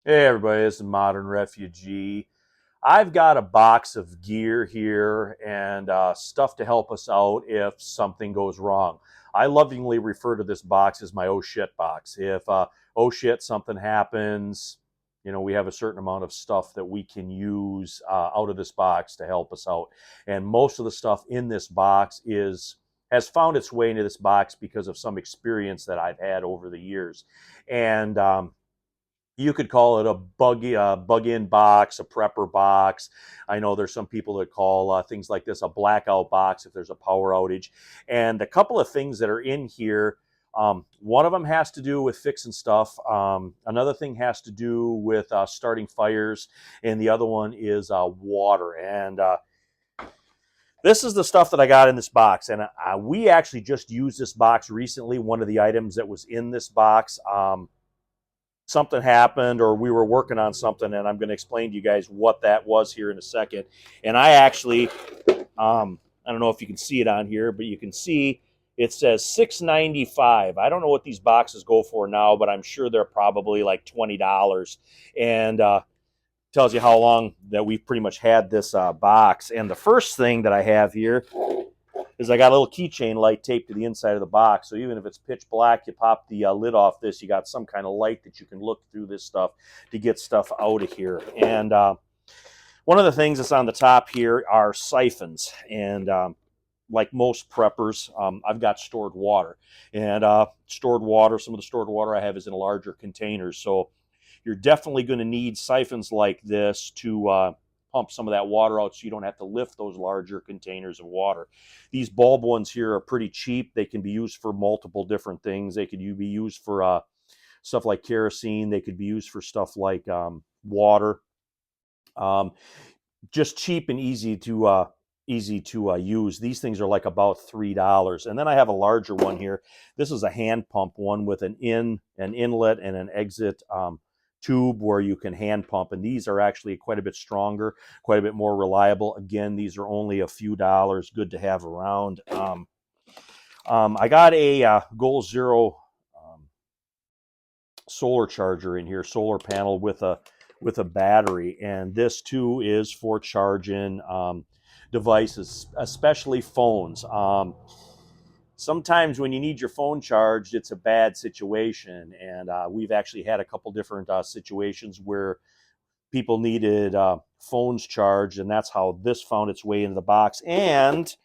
Hey everybody, this is Modern Refugee. I've got a box of gear here and stuff to help us out if something goes wrong. I lovingly refer to this box as my oh shit box. If oh shit, something happens, we have a certain amount of stuff that we can use out of this box to help us out. And most of the stuff in this box has found its way into this box because of some experience that I've had over the years. And you could call it a bug-in box, a prepper box. I know there's some people that call things like this a blackout box if there's a power outage. And a couple of things that are in here, one of them has to do with fixing stuff. Another thing has to do with starting fires. And the other one is water. And this is the stuff that I got in this box. And we actually just used this box recently. One of the items that was in this box, something happened or we were working on something, and I'm going to explain to you guys what that was here in a second. And I actually, I don't know if you can see it on here, but you can see it says $6.95. I don't know what these boxes go for now, but I'm sure they're probably like $20. And tells you how long that we've pretty much had this box. And the first thing that I have here is I got a little keychain light taped to the inside of the box. So even if it's pitch black, you pop the lid off this, you got some kind of light that you can look through this stuff to get stuff out of here. And one of the things that's on the top here are siphons. And like most preppers, I've got stored water. And stored water, some of the stored water I have is in larger containers. So you're definitely going to need siphons like this to pump some of that water out so you don't have to lift those larger containers of water. These bulb ones here are pretty cheap. They can be used for multiple different things. They could be used for stuff like kerosene. They could be used for stuff like water. Just cheap and easy to use. These things are like about $3. And then I have a larger one here. This is a hand pump one with an inlet and an exit tube where you can hand pump, and these are actually quite a bit stronger, quite a bit more reliable. Again, these are only a few dollars, good to have around. I got a Goal Zero solar charger in here, solar panel with a battery, and this too is for charging devices, especially phones. Sometimes when you need your phone charged, it's a bad situation. And we've actually had a couple different situations where people needed phones charged, and that's how this found its way into the box. And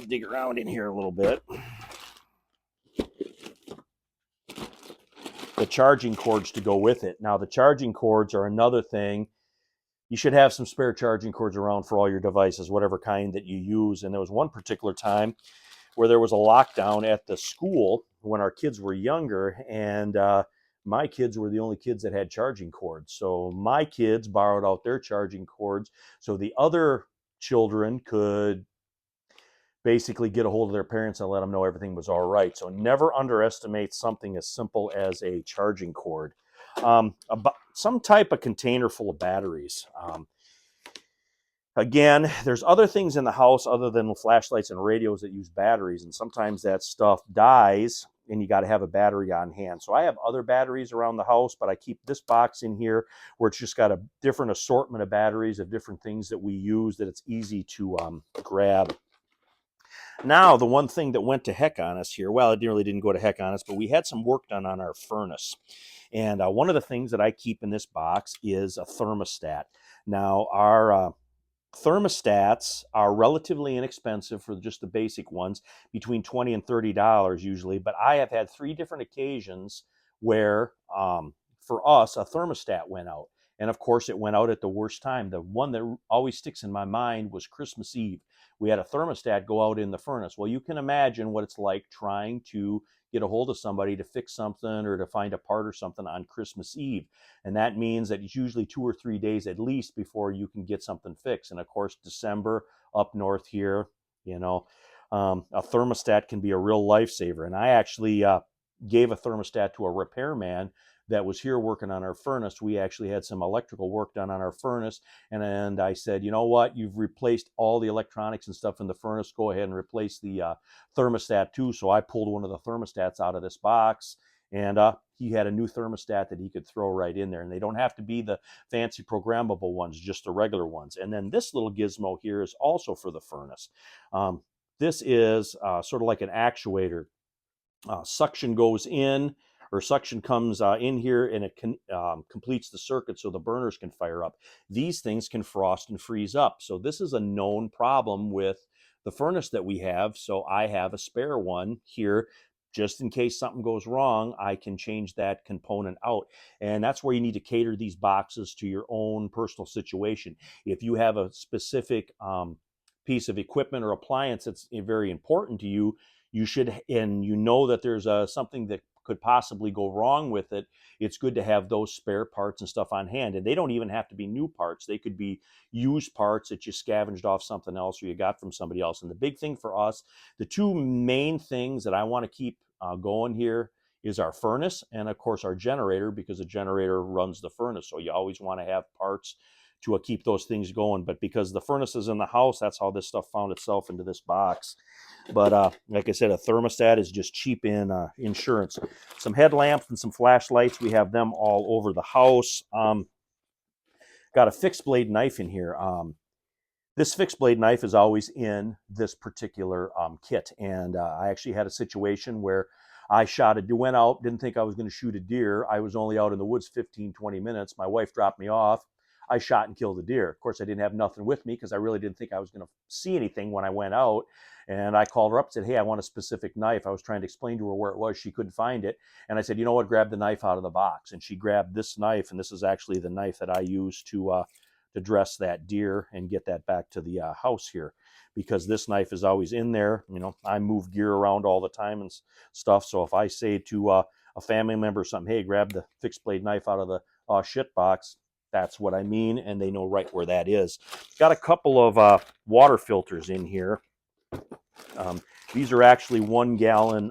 dig around in here a little bit. The charging cords to go with it. Now, the charging cords are another thing. You should have some spare charging cords around for all your devices, whatever kind that you use. And there was one particular time where there was a lockdown at the school when our kids were younger, and my kids were the only kids that had charging cords. So my kids borrowed out their charging cords so the other children could basically get a hold of their parents and let them know everything was all right. So never underestimate something as simple as a charging cord. Some type of container full of batteries. Again, there's other things in the house other than flashlights and radios that use batteries, and sometimes that stuff dies and you got to have a battery on hand. So I have other batteries around the house, but I keep this box in here where it's just got a different assortment of batteries of different things that we use that it's easy to grab. Now, the one thing that went to heck on us here, well, it really didn't go to heck on us, but we had some work done on our furnace. And one of the things that I keep in this box is a thermostat. Now, our thermostats are relatively inexpensive for just the basic ones, between $20 and $30 usually, but I have had 3 different occasions where, for us, a thermostat went out. And of course, it went out at the worst time. The one that always sticks in my mind was Christmas Eve. We had a thermostat go out in the furnace. Well, you can imagine what it's like trying to get a hold of somebody to fix something or to find a part or something on Christmas Eve. And that means that it's usually 2 or 3 days at least before you can get something fixed. And of course, December up north here, a thermostat can be a real lifesaver. And I actually gave a thermostat to a repairman that was here working on our furnace. We actually had some electrical work done on our furnace, and I said, you know what, you've replaced all the electronics and stuff in the furnace, go ahead and replace the thermostat too. So I pulled one of the thermostats out of this box and he had a new thermostat that he could throw right in there. And they don't have to be the fancy programmable ones, just the regular ones. And then this little gizmo here is also for the furnace. This is sort of like an actuator. Suction goes in, or suction comes in here, and it completes the circuit so the burners can fire up. These things can frost and freeze up. So this is a known problem with the furnace that we have. So I have a spare one here. Just in case something goes wrong, I can change that component out. And that's where you need to cater these boxes to your own personal situation. If you have a specific piece of equipment or appliance that's very important to you, you should, and you know that there's something that could possibly go wrong with it, it's good to have those spare parts and stuff on hand. And they don't even have to be new parts. They could be used parts that you scavenged off something else or you got from somebody else. And the big thing for us, the two main things that I want to keep going here is our furnace and, of course, our generator, because the generator runs the furnace. So you always want to have parts to keep those things going. But because the furnace is in the house, that's how this stuff found itself into this box. But like I said, a thermostat is just cheap in insurance. Some headlamps and some flashlights. We have them all over the house. Got a fixed blade knife in here. This fixed blade knife is always in this particular kit. And I actually had a situation where I went out, didn't think I was going to shoot a deer. I was only out in the woods 15, 20 minutes. My wife dropped me off. I shot and killed a deer. Of course, I didn't have nothing with me because I really didn't think I was going to see anything when I went out. And I called her up and said, hey, I want a specific knife. I was trying to explain to her where it was. She couldn't find it. And I said, you know what, grab the knife out of the box. And she grabbed this knife, and this is actually the knife that I used to dress that deer and get that back to the house here, because this knife is always in there. You know, I move gear around all the time and stuff. So if I say to a family member or something, hey, grab the fixed blade knife out of the shit box, that's what I mean, and they know right where that is. Got a couple of water filters in here. These are actually 1 gallon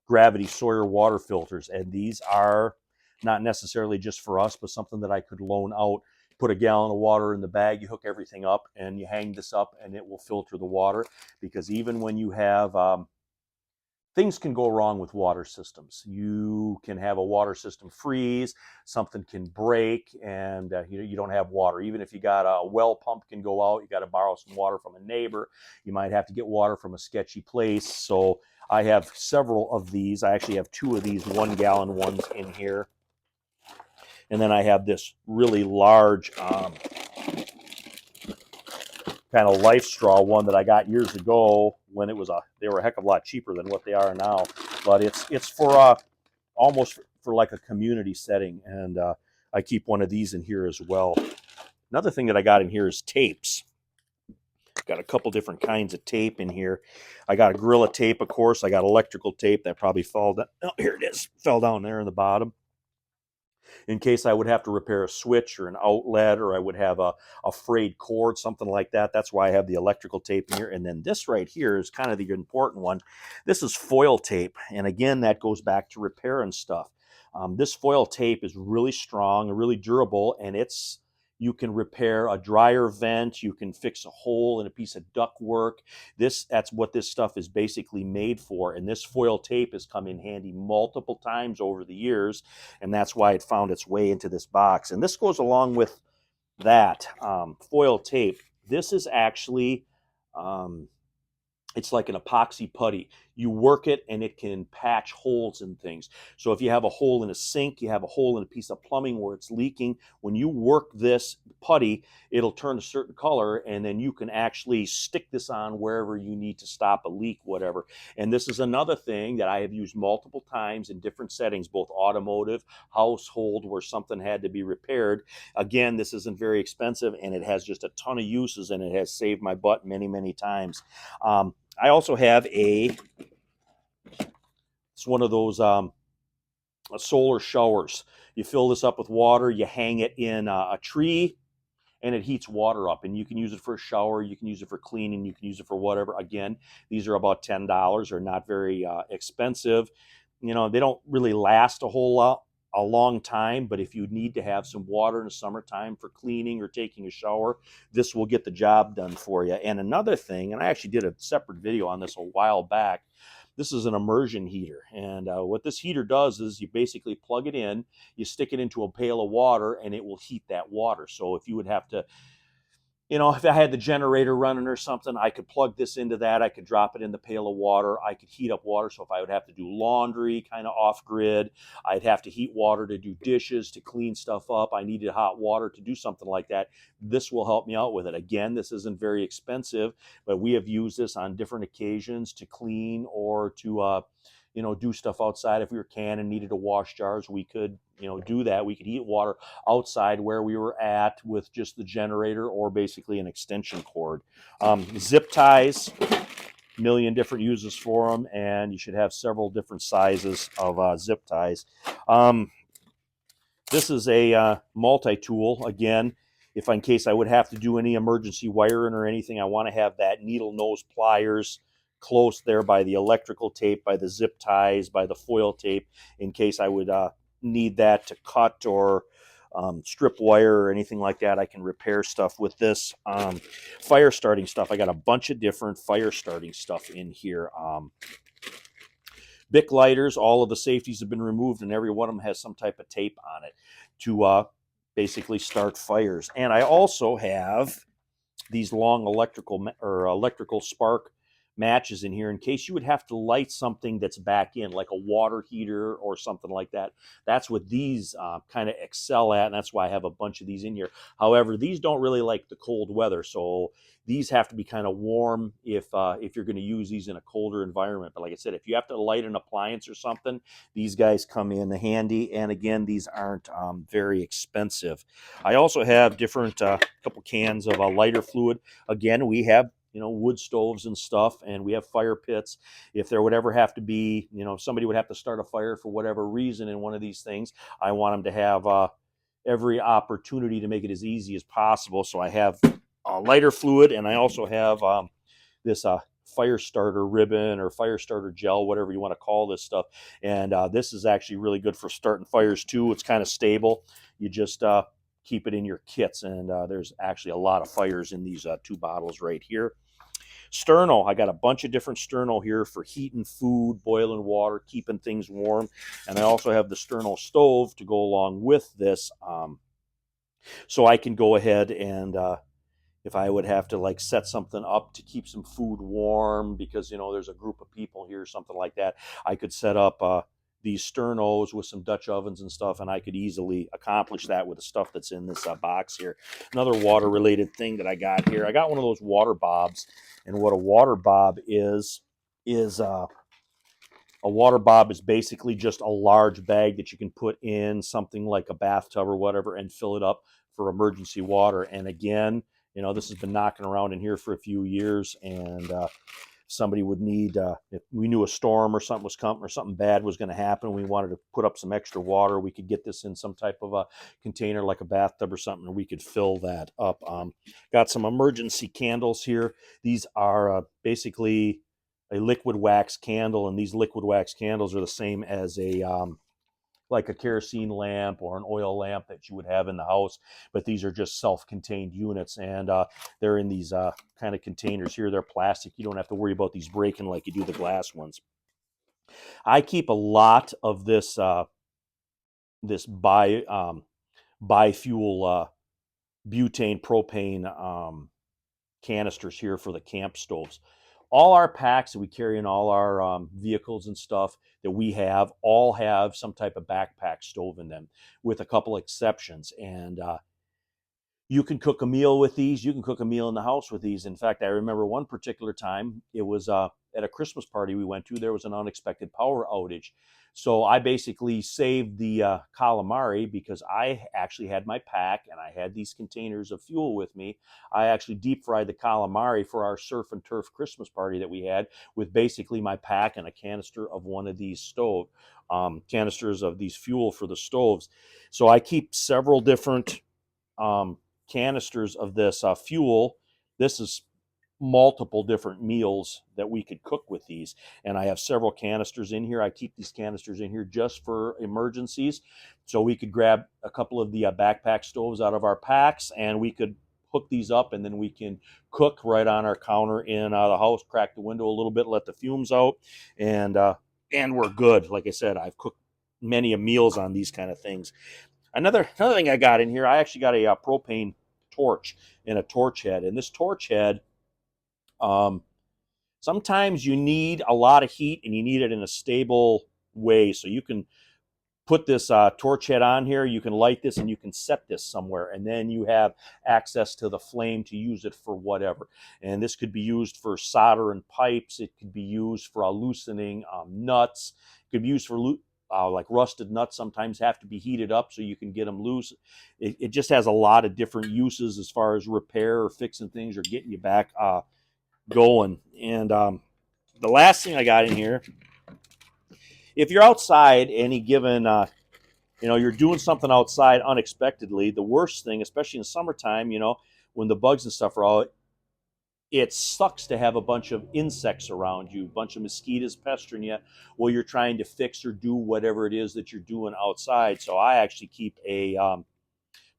gravity Sawyer water filters, and these are not necessarily just for us, but something that I could loan out. Put a gallon of water in the bag, you hook everything up, and you hang this up, and it will filter the water. Because even when you have things can go wrong with water systems. You can have a water system freeze, something can break, and you don't have water. Even if you got a well pump can go out, you got to borrow some water from a neighbor. You might have to get water from a sketchy place. So I have several of these. I actually have 2 of these 1 gallon ones in here. And then I have this really large kind of life straw one that I got years ago when they were a heck of a lot cheaper than what they are now. But it's for almost for like a community setting, and I keep one of these in here as well. Another thing that I got in here is tapes. Got a couple different kinds of tape in here. I got a Gorilla tape, of course. I got electrical tape that probably fell down. Oh, here it is. Fell down there in the bottom. In case I would have to repair a switch or an outlet, or I would have a frayed cord, something like that. That's why I have the electrical tape in here. And then this right here is kind of the important one. This is foil tape. And again, that goes back to repair and stuff. This foil tape is really strong, really durable, and you can repair a dryer vent. You can fix a hole in a piece of ductwork. That's what this stuff is basically made for. And this foil tape has come in handy multiple times over the years, and that's why it found its way into this box. And this goes along with that foil tape. This is actually it's like an epoxy putty. You work it and it can patch holes in things. So if you have a hole in a sink, you have a hole in a piece of plumbing where it's leaking, when you work this putty, it'll turn a certain color, and then you can actually stick this on wherever you need to stop a leak, whatever. And this is another thing that I have used multiple times in different settings, both automotive, household, where something had to be repaired. Again, this isn't very expensive, and it has just a ton of uses, and it has saved my butt many, many times. I also have it's one of those solar showers. You fill this up with water, you hang it in a tree, and it heats water up. And you can use it for a shower, you can use it for cleaning, you can use it for whatever. Again, these are about $10, or not very expensive. You know, they don't really last a long time, but if you need to have some water in the summertime for cleaning or taking a shower, this will get the job done for you. And another thing, and I actually did a separate video on this a while back, This is an immersion heater. And what this heater does is you basically plug it in, you stick it into a pail of water, and it will heat that water. So if you would have to, if I had the generator running or something, I could plug this into that. I could drop it in the pail of water. I could heat up water. So if I would have to do laundry kind of off grid, I'd have to heat water to do dishes, to clean stuff up. I needed hot water to do something like that. This will help me out with it. Again, this isn't very expensive, but we have used this on different occasions to clean or to, do stuff outside. If we were canning, needed to wash jars, we could, do that. We could heat water outside where we were at with just the generator or basically an extension cord. Zip ties, million different uses for them, and you should have several different sizes of zip ties. This is a multi-tool. Again, if in case I would have to do any emergency wiring or anything, I want to have that needle nose pliers close there by the electrical tape, by the zip ties, by the foil tape, in case I would need that to cut or strip wire or anything like that. I can repair stuff with this. Fire starting stuff. I got a bunch of different fire starting stuff in here. Bic lighters, all of the safeties have been removed, and every one of them has some type of tape on it to basically start fires. And I also have these long electrical spark matches in here in case you would have to light something that's back in, like a water heater or something like that. That's what these kind of excel at, and that's why I have a bunch of these in here. However, these don't really like the cold weather, so these have to be kind of warm if you're going to use these in a colder environment. But like I said, if you have to light an appliance or something, these guys come in handy. And again, these aren't very expensive. I also have different couple cans of lighter fluid. Again, we have wood stoves and stuff, and we have fire pits. If there would ever have to be, if somebody would have to start a fire for whatever reason in one of these things, I want them to have every opportunity to make it as easy as possible. So I have lighter fluid, and I also have this fire starter ribbon or fire starter gel, whatever you want to call this stuff. And this is actually really good for starting fires too. It's kind of stable. You just keep it in your kits, and there's actually a lot of fires in these two bottles right here. Sterno, I got a bunch of different sterno here for heating food, boiling water, keeping things warm. And I also have the sterno stove to go along with this. So I can go ahead and if I would have to set something up to keep some food warm because there's a group of people here or something like that, I could set up these sternos with some Dutch ovens and stuff, and I could easily accomplish that with the stuff that's in this box here. Another water related thing that I got here, I got one of those water bobs. And what a water bob is a water bob is basically just a large bag that you can put in something like a bathtub or whatever and fill it up for emergency water. And again, this has been knocking around in here for a few years, and somebody would need, if we knew a storm or something was coming or something bad was going to happen, we wanted to put up some extra water, we could get this in some type of a container like a bathtub or something, and we could fill that up. Got some emergency candles here. These are basically a liquid wax candle, and these liquid wax candles are the same as like a kerosene lamp or an oil lamp that you would have in the house, but these are just self-contained units, and they're in these kind of containers here. They're plastic. You don't have to worry about these breaking like you do the glass ones. I keep a lot of this biofuel butane propane canisters here for the camp stoves. All our packs that we carry in all our vehicles and stuff that we have all have some type of backpack stove in them, with a couple exceptions. And you can cook a meal with these. You can cook a meal in the house with these. In fact, I remember one particular time, it was at a Christmas party we went to, there was an unexpected power outage. So I basically saved the calamari because I actually had my pack and I had these containers of fuel with me. I actually deep fried the calamari for our surf and turf Christmas party that we had with basically my pack and a canister of one of these canisters of these fuel for the stoves. So I keep several different canisters of this fuel. This is multiple different meals that we could cook with these, and I have several canisters in here. I keep these canisters in here just for emergencies, so we could grab a couple of the backpack stoves out of our packs, and we could hook these up, and then we can cook right on our counter in the house, crack the window a little bit, let the fumes out, and we're good. Like I said, I've cooked many meals on these kind of things. Another thing I got in here, I actually got a propane torch and a torch head. And this torch head, sometimes you need a lot of heat and you need it in a stable way. So you can put this torch head on here, you can light this, and you can set this somewhere, and then you have access to the flame to use it for whatever. And this could be used for soldering pipes, it could be used for loosening nuts, it could be used for like rusted nuts sometimes have to be heated up so you can get them loose. It just has a lot of different uses as far as repair or fixing things or getting you back going. And the last thing I got in here, if you're outside any given, you're doing something outside unexpectedly, the worst thing, especially in summertime, when the bugs and stuff are out, it sucks to have a bunch of insects around you, a bunch of mosquitoes pestering you while you're trying to fix or do whatever it is that you're doing outside. So I actually keep a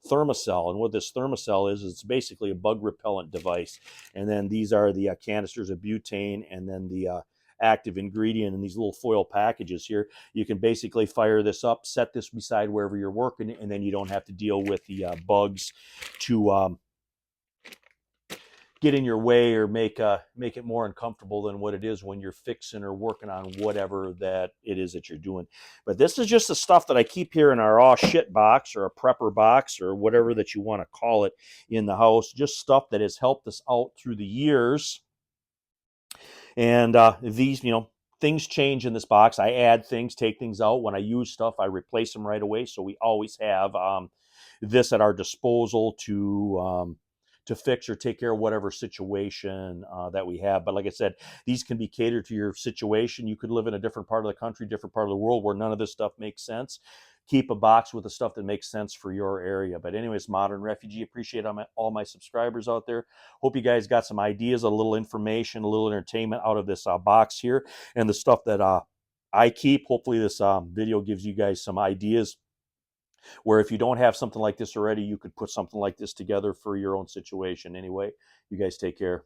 thermocell, and what this thermocell is, it's basically a bug repellent device. And then these are the canisters of butane, and then the active ingredient in these little foil packages here. You can basically fire this up, set this beside wherever you're working, and then you don't have to deal with the bugs to get in your way or make it more uncomfortable than what it is when you're fixing or working on whatever that it is that you're doing. But this is just the stuff that I keep here in our aw shit box or a prepper box or whatever that you want to call it in the house. Just stuff that has helped us out through the years. And these, things change in this box. I add things, take things out. When I use stuff, I replace them right away. So we always have this at our disposal to fix or take care of whatever situation that we have. But like I said, these can be catered to your situation. You could live in a different part of the country, different part of the world where none of this stuff makes sense. Keep a box with the stuff that makes sense for your area. But anyways, Modern Refugee, appreciate all my subscribers out there. Hope you guys got some ideas, a little information, a little entertainment out of this box here and the stuff that I keep. Hopefully this video gives you guys some ideas where if you don't have something like this already, you could put something like this together for your own situation. Anyway, you guys take care.